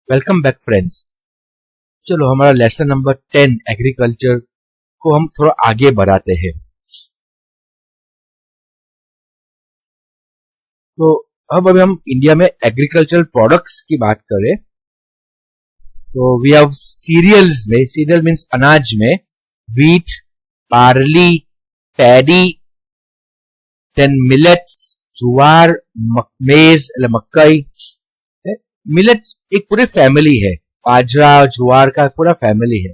Welcome back friends. चलो हमारा lesson number 10 agriculture को हम थोड़ा आगे बढ़ाते हैं। तो अब अभी हम इंडिया में एग्रीकल्चरल प्रोडक्ट्स की बात करें तो वी हैव सीरियल्स में, सीरियल मीन्स अनाज में, wheat, barley, paddy, then millets, jowar, maize मकई। मिलेट्स एक पूरी फैमिली है, बाजरा ज्वार का पूरा फैमिली है।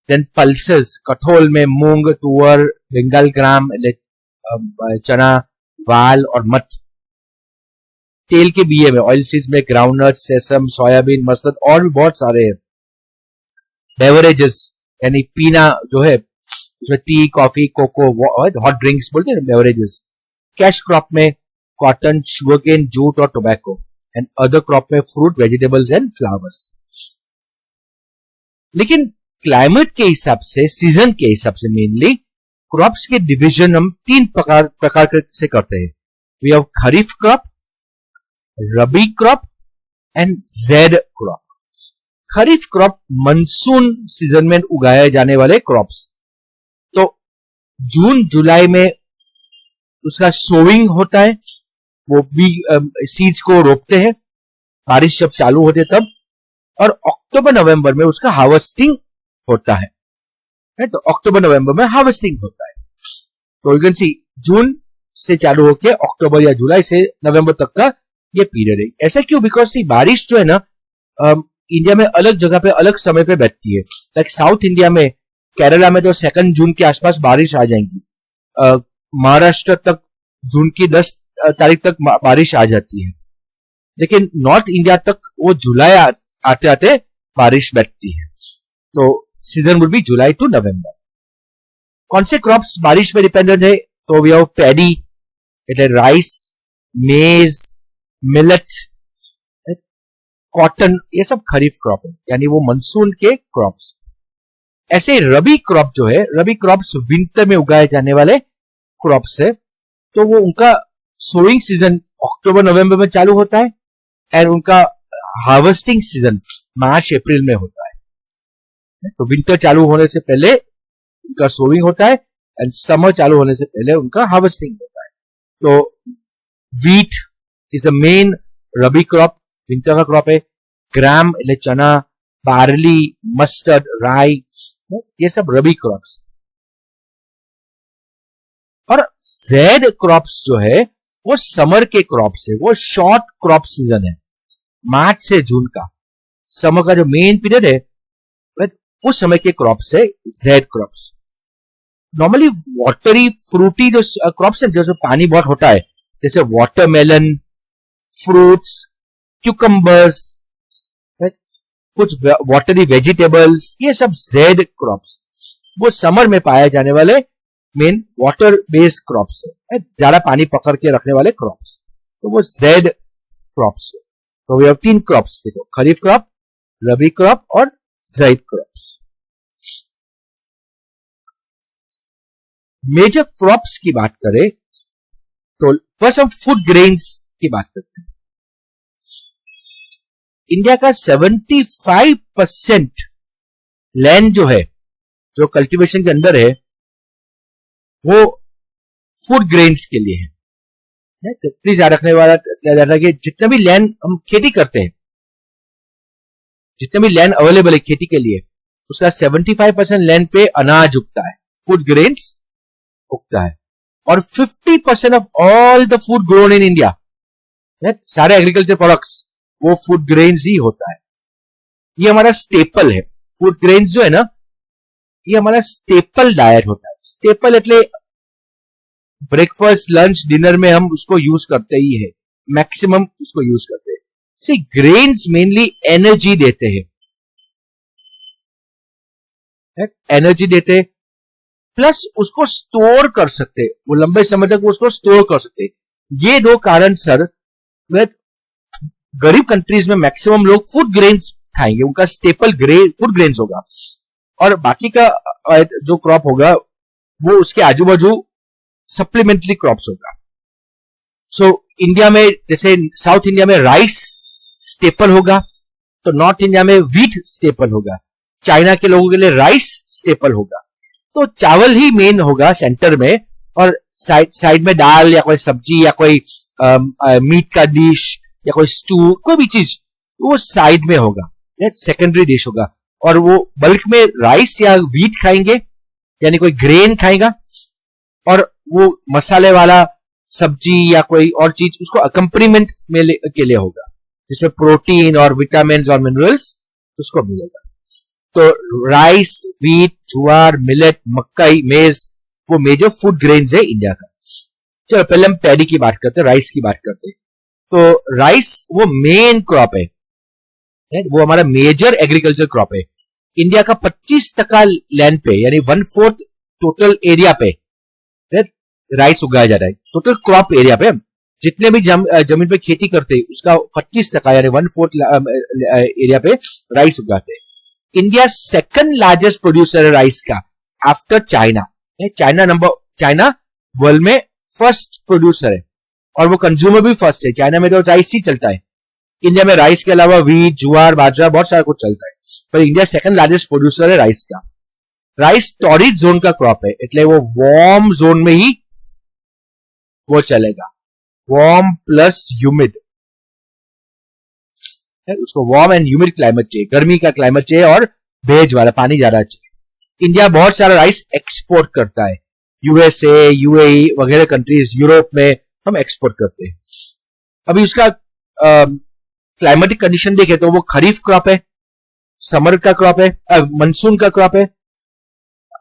देन पल्सेस, कठोल में मूंग, तुअर, बंगाल ग्राम, चना, वाल और मट। तेल के बीए में ऑयल सीड्स में ग्राउंडनट, सेसम, सोयाबीन, मस्टर्ड और भी बहुत सारे हैं। बेवरेजेस यानी पीना जो है, tea, coffee, cocoa, hot drinks बोलते हैं बेवरेजेस। कैश क्रॉप में कॉटन, शुगरकेन, जूट और टोबैको। एंड अदर क्रॉप में फ्रूट, वेजिटेबल्स एंड फ्लावर्स। लेकिन क्लाइमेट के हिसाब से, सीजन के हिसाब से मेनली क्रॉप्स के डिवीजन हम तीन प्रकार से करते हैं। We have kharif crop, rabi crop and zaid crop. Kharif crop monsoon season में उगाए जाने वाले क्रॉप्स। तो जून जुलाई में उसका सोइंग होता है, वो भी सीड्स को रोपते हैं, बारिश जब चालू होते तब, और अक्टूबर नवंबर में उसका हार्वेस्टिंग होता है। तो अक्टूबर नवंबर में हार्वेस्टिंग होता है। तो यू कैन सी जून से चालू होकर अक्टूबर या जुलाई से नवंबर तक का ये पीरियड है। ऐसा क्यों? बिकॉज सी बारिश जो है ना, इंडिया में अलग जगह पे अलग समय पे बहती है। लाइक साउथ इंडिया में, केरला में तो 2 जून के आसपास बारिश आ जाएगी। महाराष्ट्र तक जून की 10 तारीख तक बारिश आ जाती है। लेकिन नॉर्थ इंडिया तक वो जुलाई आते आते बारिश बैठती है। तो season would be July to November. कौन से क्रॉप्स बारिश पे डिपेंडेंट है? तो वी हैव पैडी, એટલે राइस, मेज, मिलेट, कॉटन, ये सब खरीफ क्रॉप है, यानी वो मानसून के क्रॉप्स। ऐसे रबी क्रॉप जो है, रबी क्रॉप्स विंटर में उगाए जाने वाले क्रॉप्स है। तो वो उनका सोइंग सीजन अक्टूबर नवंबर में चालू होता है और उनका हार्वेस्टिंग सीजन मार्च अप्रैल में होता है। तो विंटर चालू होने से पहले उनका सोइंग होता है एंड समर चालू होने से पहले उनका हार्वेस्टिंग होता है। तो wheat is the main rabi crop, winter का क्रॉप है। ग्राम એટલે चना, बार्ली, मस्टर्ड, राई, ये सब रबी क्रॉप्स। और जेड क्रॉप्स जो है वो समर के क्रॉप्स है, वो शॉर्ट क्रॉप सीजन है, मार्च से जून का। समर का जो मेन पीरियड है उस समय के क्रॉप्स है zaid crops. Normally watery fruity जो क्रॉप्स है, जैसे पानी बहुत होता है, जैसे वाटरमेलन, फ्रूट्स, क्यूकम्बर्स, कुछ वाटरी वेजिटेबल्स, ये सब जेड क्रॉप्स, वो समर में पाए जाने वाले मेन वाटर बेस्ड क्रॉप्स है, ज्यादा पानी पकड़ के रखने वाले क्रॉप्स। तो वो जेड क्रॉप्स है। तो वी हैव 3 क्रॉप्स, देखो, खरीफ क्रॉप, रबी क्रॉप और जेड क्रॉप्स। मेजर क्रॉप्स की बात करें तो फर्स्ट हम फूड ग्रेन्स की बात करते हैं। इंडिया का 75% लैंड जो है, जो कल्टीवेशन के अंदर है, वो फूड ग्रेन्स के लिए है। प्लीज याद रखने वाला क्या जाता है कि जितना भी लैंड हम खेती करते हैं, जितना भी लैंड अवेलेबल है खेती के लिए, उसका 75% लैंड पे अनाज उगता है, फूड ग्रेन्स उगता है। और 50% of all the food grown in India, सारे एग्रीकल्चर प्रोडक्ट्स, वो फूड ग्रेन्स ही होता है। ये हमारा स्टेपल है। फूड ग्रेन्स जो है ना, ये हमारा स्टेपल डाइट होता है। स्टेपल એટલે ब्रेकफास्ट, लंच, डिनर में हम उसको यूज करते ही है, मैक्सिमम उसको यूज करते हैं। सी ग्रेन्स मेनली एनर्जी देते हैं, एनर्जी देते, प्लस उसको स्टोर कर सकते हैं, वो लंबे समय तक उसको स्टोर कर सकते हैं। ये 2 कारण सर गरीब कंट्रीज में मैक्सिमम लोग फूड ग्रेन्स खाएंगे, उनका स्टेपल फूड ग्रेन्स होगा। और बाकी का जो क्रॉप होगा वो उसके आजू बाजू सप्लीमेंट्री क्रॉप्स होगा। सो इंडिया में, जैसे साउथ इंडिया में राइस स्टेपल होगा, तो नॉर्थ इंडिया में व्हीट स्टेपल होगा, चाइना के लोगों के लिए राइस स्टेपल होगा। तो चावल ही मेन होगा सेंटर में, और साइड में दाल या कोई सब्जी या कोई मीट का डिश या कोई स्टू, कोई भी चीज वो साइड में होगा, सेकेंडरी डिश होगा। और वो बल्क में राइस या व्हीट खाएंगे, यानी कोई ग्रेन खाएगा, और वो मसाले वाला सब्जी या कोई और चीज उसको अकम्पनीमेंट में के लिए होगा, जिसमें प्रोटीन और विटामिन और मिनरल्स उसको मिलेगा। तो राइस, व्हीट, ज्वार, मिलेट, मक्कई, मेज, वो मेजर फूड ग्रेन्स है इंडिया का। चलो पहले हम पैडी की बात करते हैं, राइस की बात करते हैं। तो राइस वो मेन क्रॉप है, वो हमारा मेजर एग्रीकल्चर क्रॉप है। इंडिया का 25% लैंड पे, यानी 1/4 टोटल एरिया पे राइस उगाया जा रहा है। टोटल क्रॉप एरिया पे जितने भी जमीन पे खेती करते हैं उसका 25% यानी 1/4 एरिया पे राइस उगाते हैं। इंडिया सेकंड लार्जेस्ट प्रोड्यूसर है राइस का आफ्टर चाइना। चाइना वर्ल्ड में फर्स्ट प्रोड्यूसर है, और वो कंज्यूमर भी फर्स्ट है। चाइना में तो राइस ही चलता है, इंडिया में राइस के अलावा व्हीट, ज्वार, बाजरा बहुत सारा कुछ चलता है, पर इंडिया सेकंड लार्जेस्ट प्रोड्यूसर है राइस का। राइस टॉरिड जोन का क्रॉप है, એટલે वो वार्म जोन में ही वो चलेगा, वार्म प्लस ह्यूमिड, उसको वार्म एंड ह्यूमिड क्लाइमेट चाहिए, गर्मी का क्लाइमेट चाहिए और भेज वाला पानी ज्यादा चाहिए। इंडिया बहुत सारा राइस एक्सपोर्ट करता है, यूएसए, यूएई वगैरह कंट्रीज, यूरोप में हम एक्सपोर्ट करते हैं। अभी उसका क्लाइमेटिक कंडीशन देखे तो वो खरीफ क्रॉप है, समर का क्रॉप है, मानसून का क्रॉप है।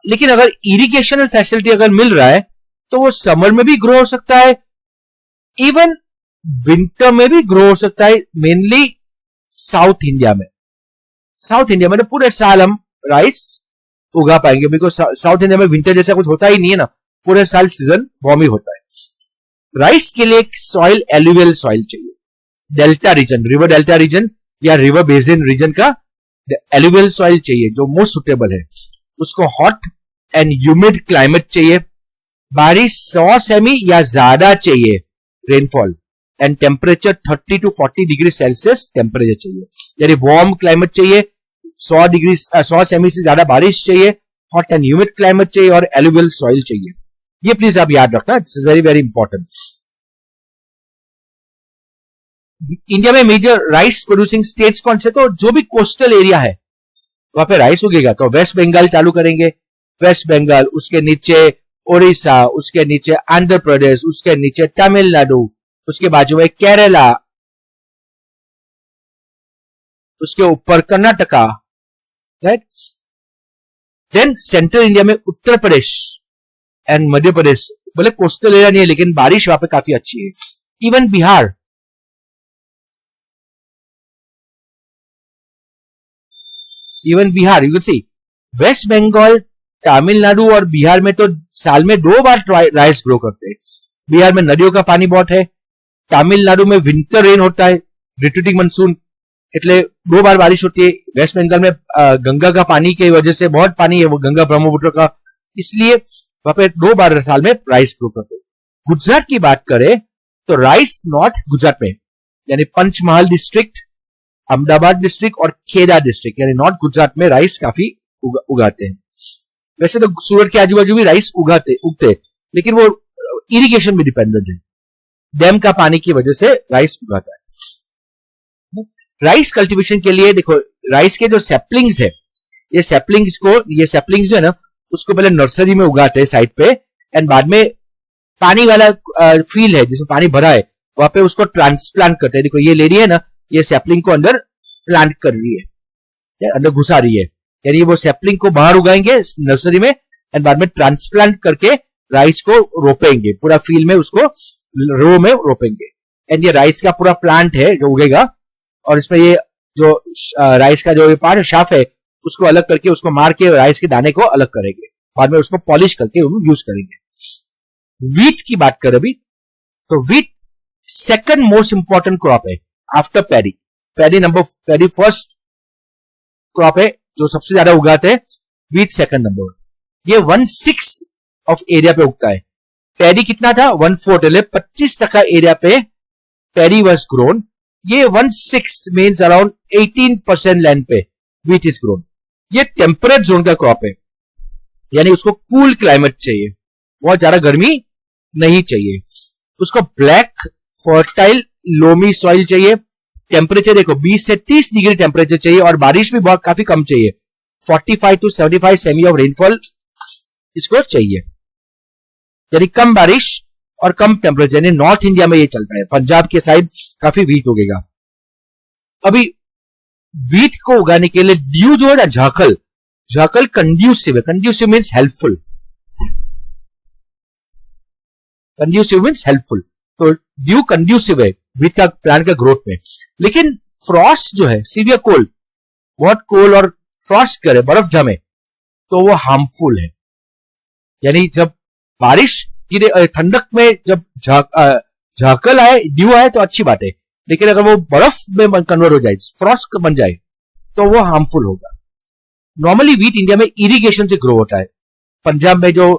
लेकिन अगर इरिगेशन फैसिलिटी अगर मिल रहा है तो वो समर में भी ग्रो हो सकता है, इवन विंटर में भी ग्रो हो सकता है। मेनली साउथ इंडिया में तो पूरे साल हम राइस उगा पाएंगे, बिकॉज साउथ इंडिया में विंटर जैसा कुछ होता ही नहीं है ना, पूरे साल सीजन वार्म ही होता है। राइस के लिए एक सॉइल एलुवियल सॉइल चाहिए, delta region, river delta region या रिवर बेसिन रीजन का एलुवियल सॉइल चाहिए जो मोस्ट सुटेबल है। उसको हॉट एंड ह्यूमिड क्लाइमेट चाहिए, बारिश 100 सेमी या ज्यादा चाहिए rainfall, and temperature 30 to 40 degree Celsius temperature चाहिए, यानी वार्म क्लाइमेट चाहिए, 100 सेमी से ज्यादा बारिश चाहिए, हॉट एंड ह्यूमिड क्लाइमेट चाहिए और एलुवियल सॉइल चाहिए। ये प्लीज आप याद रखना, this is very very important. India में मेजर राइस प्रोड्यूसिंग स्टेट्स कौन से? तो जो भी कोस्टल एरिया है वहां पे राइस उगेगा। तो वेस्ट बंगाल चालू करेंगे, वेस्ट बंगाल, उसके नीचे ओडिशा, उसके नीचे आंध्र प्रदेश, उसके नीचे तमिलनाडु, उसके बाजू में केरला, उसके ऊपर Karnataka, right. Then central India में उत्तर प्रदेश एंड मध्य प्रदेश, बोले कोस्टल एरिया नहीं है लेकिन बारिश वहां पे काफी अच्छी है। Even Bihar, you can see West Bengal, Tamil Nadu और बिहार में तो साल में 2 बार राइस ग्रो करते हैं। बिहार में नदियों का पानी बहुत है, तमिलनाडु में विंटर रेन होता है, रिट्रीटिंग मानसून, એટલે 2 बार बारिश होती है। वेस्ट बंगाल में गंगा का पानी की वजह से बहुत पानी है, वो गंगा ब्रह्मपुत्र का, इसलिए वहां पे 2 बार साल में राइस ग्रो करते हैं। गुजरात की बात करें तो राइस नॉर्थ गुजरात में, यानी पंचमहाल डिस्ट्रिक्ट, अहमदाबाद डिस्ट्रिक्ट और खेड़ा डिस्ट्रिक्ट, यानी नॉर्थ गुजरात में राइस काफी उगाते हैं। वैसे तो सूरत के आजू बाजू भी राइस उगते, लेकिन वो इरिगेशन में डिपेंडेंट है, डैम का पानी की वजह से राइस उगाता है। राइस कल्टीवेशन के लिए देखो, राइस के जो सैपलिंग्स है, ये सैपलिंग्स जो है ना, उसको पहले नर्सरी में उगाते हैं साइड पे, एंड बाद में पानी वाला फील्ड है जिसमें पानी भरा है वहां पे उसको ट्रांसप्लांट करते हैं। देखो ये ले रही है ना, ये सैपलिंग को अंदर प्लांट कर रही है, अंदर घुसा रही है, यानी वो सैपलिंग को बाहर उगाएंगे नर्सरी में, एंड बाद में ट्रांसप्लांट करके राइस को रोपेंगे, पूरा फील्ड में उसको रो में रोपेंगे। एंड ये राइस का पूरा प्लांट है जो उगेगा, और इसमें ये जो राइस का जो पार्ट शाफ है उसको अलग करके, उसको मार के राइस के दाने को अलग करेंगे, बाद में उसको पॉलिश करके यूज करेंगे। व्हीट की बात करें अभी, तो wheat second most important crop है after paddy. Paddy first crop है जो सबसे ज्यादा उगाते हैं, व्हीट सेकंड नंबर। ये 1/6 ऑफ एरिया पे उगता है। पैडी कितना था? 1/4, 25% एरिया पे पैडी वाज ग्रोन। ये 1/6 मीन्स अराउंड 18% लैंड पे व्हीट इज ग्रोन। ये टेम्परेट जोन का क्रॉप है, यानी उसको कूल क्लाइमेट चाहिए, बहुत ज्यादा गर्मी नहीं चाहिए। उसको ब्लैक फर्टाइल लोमी सॉइल चाहिए। टेम्परेचर देखो 20 से 30 डिग्री टेम्परेचर चाहिए और बारिश भी बहुत काफी कम चाहिए, 45 to 75 सेमी ऑफ रेनफॉल इसको चाहिए, यानी कम बारिश और कम टेम्परेचर। यानी नॉर्थ इंडिया में ये चलता है, पंजाब के साइड काफी व्हीट उगेगा। अभी व्हीट को उगाने के लिए ड्यू जो है ना, झाकल, झाकल कंड्यूसिव है। Conducive means helpful, conducive means helpful, तो ड्यू कंड्यूसिव है व्हीट का प्लांट का ग्रोथ में। लेकिन फ्रॉस्ट जो है, सीवियर कोल्ड, बहुत कोल्ड और फ्रॉस्ट करे, बर्फ जमे, तो वो हार्मफुल है। यानी जब बारिश गिरे, ठंडक में जब झाकल आए, ड्यू आए तो अच्छी बात है, लेकिन अगर वो बर्फ में कन्वर्ट हो जाए, फ्रॉस्ट बन जाए, तो वो हार्मफुल होगा। नॉर्मली व्हीट इंडिया में इरिगेशन से ग्रो होता है। पंजाब में जो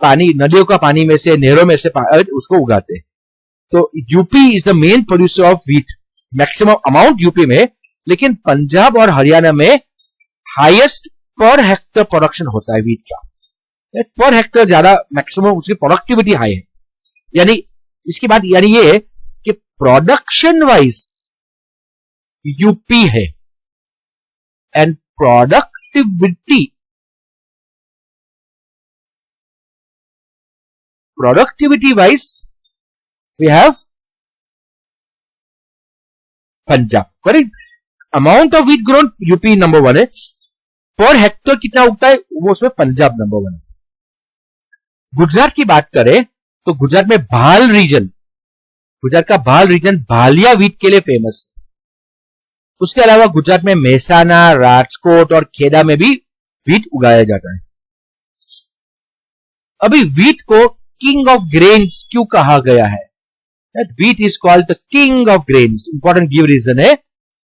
पानी, नदियों का पानी में से, नहरों में से उसको उगाते हैं। तो UP is the main producer of wheat, maximum amount UP में, लेकिन पंजाब और हरियाणा में हाईएस्ट पर हेक्टर प्रोडक्शन होता है व्हीट का। पर हेक्टर ज्यादा, मैक्सिमम उसकी प्रोडक्टिविटी हाई है। यानी इसकी बात यानी ये है कि प्रोडक्शन वाइज यूपी है and productivity wise we have Punjab. Correct. Amount of wheat grown UP number 1 है, पर हेक्टर कितना उगता है वो उसमें पंजाब नंबर 1 है। गुजरात की बात करें तो गुजरात में भाल रीजन, गुजरात का भाल रीजन भालिया व्हीट के लिए फेमस है। उसके अलावा गुजरात में मेहसाना, राजकोट और खेड़ा में भी व्हीट उगाया जाता है। अभी व्हीट को किंग ऑफ ग्रेन्स क्यों कहा गया है? Wheat is called the king of grains. Important give reason है।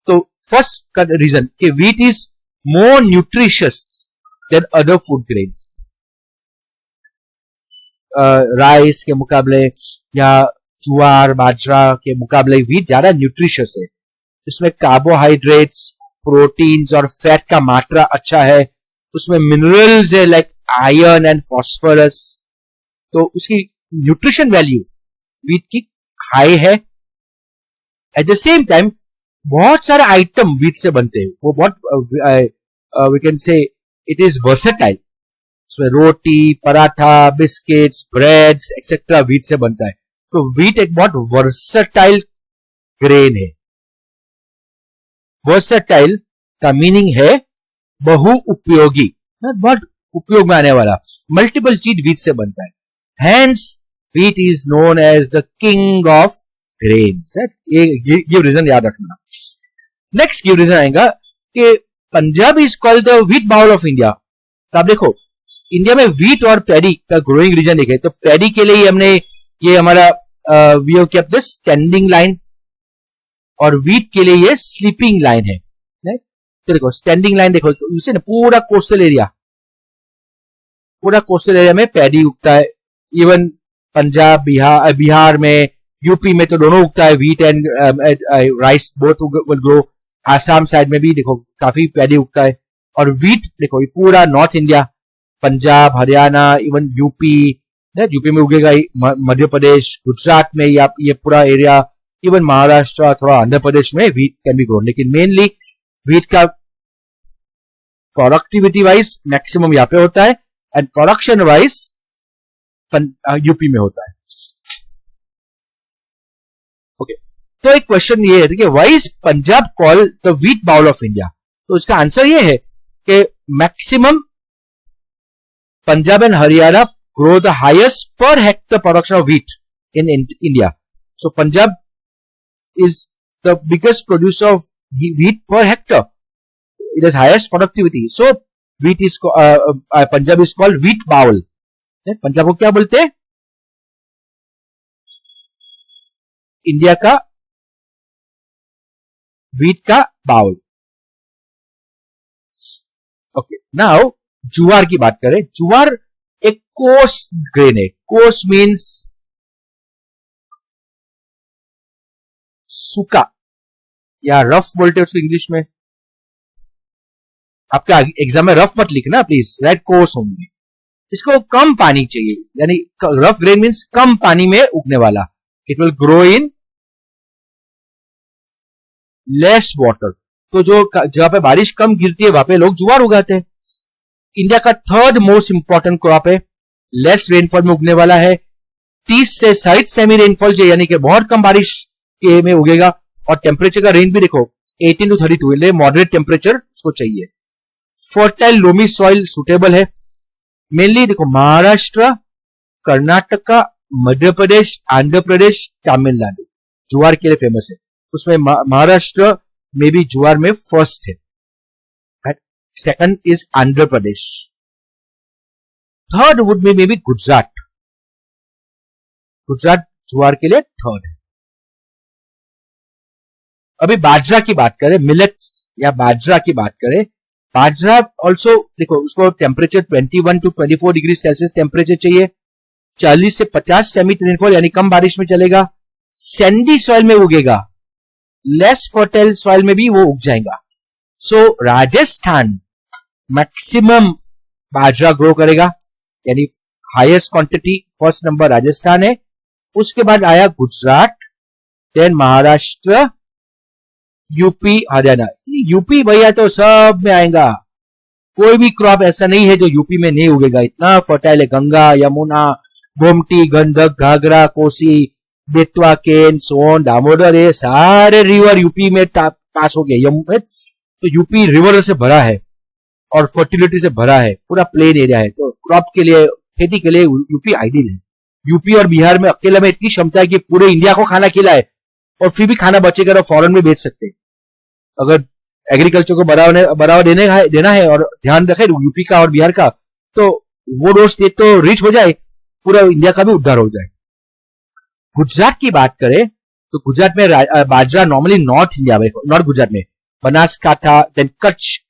तो फर्स्ट रीजन कि wheat is more nutritious than other food grains. Rice के मुकाबले या ज्वार, बाजरा के मुकाबले व्हीट ज्यादा न्यूट्रिशियस है। इसमें कार्बोहाइड्रेट्स, प्रोटीन्स और फैट का मात्रा अच्छा है। उसमें मिनरल्स है लाइक आयरन एंड फॉस्फोरस, तो उसकी न्यूट्रिशन वैल्यू व्हीट की हाई है। एट द सेम टाइम बहुत सारे आइटम व्हीट से बनते हैं, वो बहुत we can say it is versatile. उसमें रोटी, paratha, biscuits, breads etcetera wheat से बनता है। तो व्हीट एक बहुत वर्सेटाइल ग्रेन है। वर्सेटाइल का मीनिंग है बहु उपयोगी, बहुत उपयोग में आने वाला। मल्टीपल चीज व्हीट से बनता है। Hence wheat is known as the king of grains. ये रीजन याद रखना। नेक्स्ट गिव रीजन आएगा कि Punjab is called the wheat bowl of India. तो आप देखो इंडिया में व्हीट और पैडी का ग्रोइंग रीजन देखे तो पैडी के लिए हमने ये हमारा we have kept this standing line और व्हीट के लिए ये स्लीपिंग लाइन है। तो देखो स्टैंडिंग लाइन देखो तो इसे ना पूरा कोस्टल एरिया, पूरा कोस्टल एरिया में पैडी उगता है। इवन पंजाब, बिहार में, यूपी में तो दोनों उगता है, wheat and rice both will grow. Assam side में भी देखो काफी पैडी उगता है। और व्हीट देखो ये पूरा north India, Punjab, Haryana, even UP, UP में उगेगा, मध्य प्रदेश, गुजरात में ये पूरा एरिया, इवन महाराष्ट्र, थोड़ा आंध्र प्रदेश में व्हीट कैन बी ग्रोन। लेकिन मेनली व्हीट का प्रोडक्टिविटी वाइज मैक्सिमम यहाँ पे होता है एंड प्रोडक्शन वाइज यूपी में होता है। ओके, तो एक क्वेश्चन ये है कि why is Punjab called the wheat bowl of India? तो इसका आंसर ये है कि maximum Punjab and Haryana grow the highest per hectare production of wheat in India. So Punjab is the biggest producer of wheat per hectare. It has highest productivity. So wheat is Punjab is called wheat bowl. Punjab को क्या बोलते हैं? India का wheat का bowl. Okay, now जुआर की बात करें। जुआर एक कोर्स ग्रेन है। कोर्स मीन्स सूखा, या रफ बोलते हैं उसको इंग्लिश में। आपका एग्जाम में रफ मत लिखना प्लीज, राइट कोर्स होंगे। इसको कम पानी चाहिए, यानी रफ ग्रेन मीन्स कम पानी में उगने वाला। It will grow in less water. तो जो जहां पे बारिश कम गिरती है वहां पे लोग ज्वार उगाते हैं। इंडिया का थर्ड मोस्ट इंपॉर्टेंट क्रॉप है, लेस रेनफॉल में उगने वाला है। 30 से 60 सेमी रेनफॉल चाहिए, यानी कि बहुत कम बारिश के में उगेगा। और टेम्परेचर का रेंज भी देखो 18 to 32, मॉडरेट टेम्परेचर उसको चाहिए। फर्टाइल लोमी सॉइल सुटेबल है। मेनली देखो महाराष्ट्र, कर्नाटका, मध्य प्रदेश, आंध्र प्रदेश, तमिलनाडु ज्वार के लिए फेमस है। उसमें महाराष्ट्र में भी ज्वार में फर्स्ट है, second is Andhra Pradesh, third would में मे बी गुजरात। गुजरात ज्वार के लिए थर्ड है। अभी बाजरा की बात करें, मिलेट्स या बाजरा की बात करें, बाजरा ऑल्सो देखो उसको temperature 21 to 24 degree Celsius temperature चाहिए। 40 से 50 सेमी रेनफॉल, यानी कम बारिश में चलेगा। सैंडी सॉइल में उगेगा, लेस फर्टाइल सॉइल में भी वो उग जाएगा। सो राजस्थान मैक्सिमम बाजरा ग्रो करेगा, यानी highest quantity first number Rajasthan है। उसके बाद आया Gujarat, then Maharashtra, UP, Haryana. UP भैया तो सब में आएगा, कोई भी क्रॉप ऐसा नहीं है जो यूपी में नहीं उगेगा, इतना फर्टाइल है। गंगा, यमुना, गोमती, गंडक, घाघरा, कोसी, बेतवा, केन, सोन, दामोदर, ये सारे रिवर यूपी में पास हो गए। तो यूपी रिवर से भरा है और फर्टिलिटी से भरा है, पूरा प्लेन एरिया है। तो क्रॉप के लिए, खेती के लिए यूपी आइडियल है। यूपी और बिहार में अकेला में इतनी क्षमता है कि पूरे इंडिया को खाना खिलाए और फिर भी खाना बचेगा तो फॉरेन में बेच सकते हैं। अगर एग्रीकल्चर को बढ़ावा देना है और ध्यान रखे यूपी का और बिहार का, तो वो दो स्टेट तो रिच हो जाए, पूरा इंडिया का भी उद्धार हो जाए। गुजरात की बात करें तो गुजरात में बाजरा नॉर्मली नॉर्थ इंडिया में, नॉर्थ गुजरात में बनासकांठा, देन कच्छ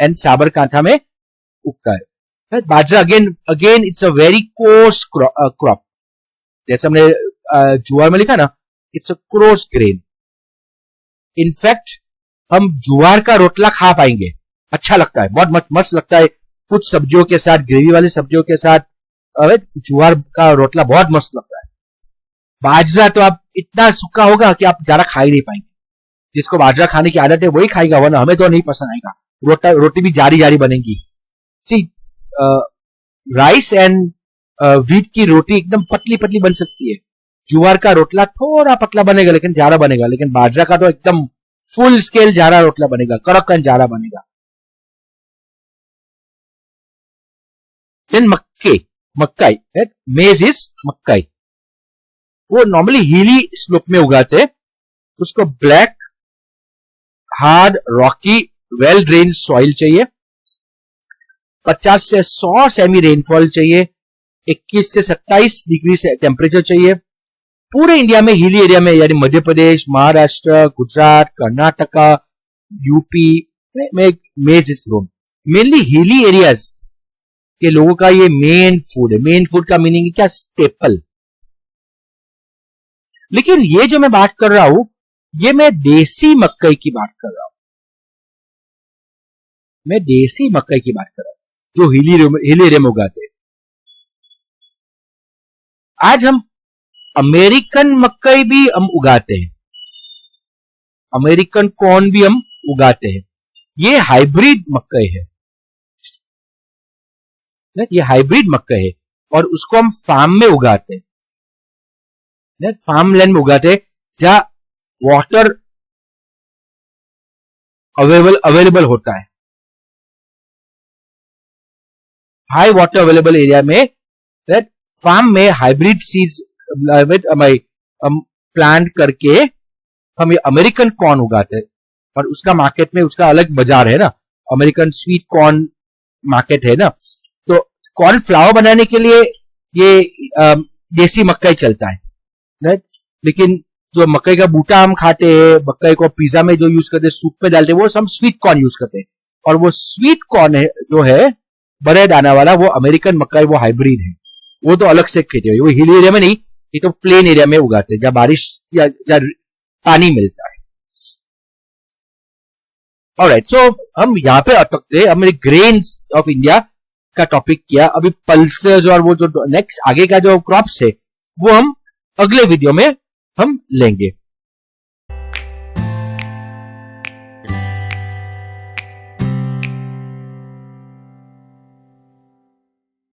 एंड साबरकांठा में उगता है। बाजरा again it's a very coarse crop, जैसे हमने ज्वार में लिखा ना, it's a coarse grain. In fact हम ज्वार का रोटला खा पाएंगे, अच्छा लगता है, बहुत मस्त लगता है, कुछ सब्जियों के साथ, ग्रेवी वाली सब्जियों के साथ ज्वार का रोटला बहुत मस्त लगता है। बाजरा तो आप इतना सूखा होगा कि आप ज्यादा खा ही नहीं पाएंगे। जिसको बाजरा खाने की आदत है वही खाएगा, वरना हमें तो नहीं पसंद आएगा। रोटी भी जारी बनेगी। राइस एंड व्हीट की रोटी एकदम पतली बन सकती है। ज्वार का रोटला थोड़ा पतला बनेगा लेकिन जारा बनेगा, लेकिन बाजरा का तो एकदम फुल स्केल जारा रोटला बनेगा, कड़क जारा बनेगा। देन मक्काई, मेज इज मक्काई। वो नॉर्मली हिली स्लोप में उगाते हैं। उसको black, hard, Rocky, well drain soil चाहिए। 50 से 100 सेमी रेनफॉल चाहिए। 21 से 27 डिग्री से टेम्परेचर चाहिए। पूरे इंडिया में हिली एरिया में, यानी मध्य प्रदेश, महाराष्ट्र, गुजरात, कर्नाटका, यूपी में मेज is grown. Mainly hilly areas के लोगों का ये मेन फूड है। मेन फूड का मीनिंग है क्या? स्टेपल। लेकिन ये जो मैं बात कर रहा हूं, ये मैं देसी मक्कई की बात कर रहा हूं। मैं देसी मक्कई की बात कर रहा हूं जो हिली एरिया में उगाते हैं। आज हम अमेरिकन मक्कई भी हम उगाते हैं, अमेरिकन कॉर्न भी हम उगाते हैं। ये हाइब्रिड मक्कई है, ये हाइब्रिड मक्कई है और उसको हम फार्म में उगाते हैं, फार्म लैंड में उगाते हैं जहां वाटर अवेलेबल होता है। हाई वाटर अवेलेबल एरिया में फार्म में हाइब्रिड सीड्स हम प्लांट करके हम ये अमेरिकन कॉर्न उगाते हैं और उसका मार्केट में उसका अलग बाजार है ना, अमेरिकन स्वीट कॉर्न मार्केट है ना। तो कॉर्न फ्लावर बनाने के लिए ये देसी मक्कई चलता है, लेकिन जो मक्कई का बूटा हम खाते हैं, मक्कई को पिज्जा में जो यूज करते हैं, सूप में डालते हैं, वो हम स्वीट कॉर्न यूज करते हैं। और वो स्वीट कॉर्न है जो है बड़े दाना वाला, वो अमेरिकन मक्कई, वो हाइब्रिड है, वो तो अलग से खेती है। वो हिल एरिया में नहीं, ये तो प्लेन एरिया में उगाते हैं जहां बारिश या पानी मिलता है। ऑलराइट, सो हम यहाँ पे अटकते हैं। हमने ग्रेन्स ऑफ इंडिया का टॉपिक किया, अभी पल्सेस और वो जो नेक्स्ट आगे का जो क्रॉप्स है वो हम अगले वीडियो में हम लेंगे।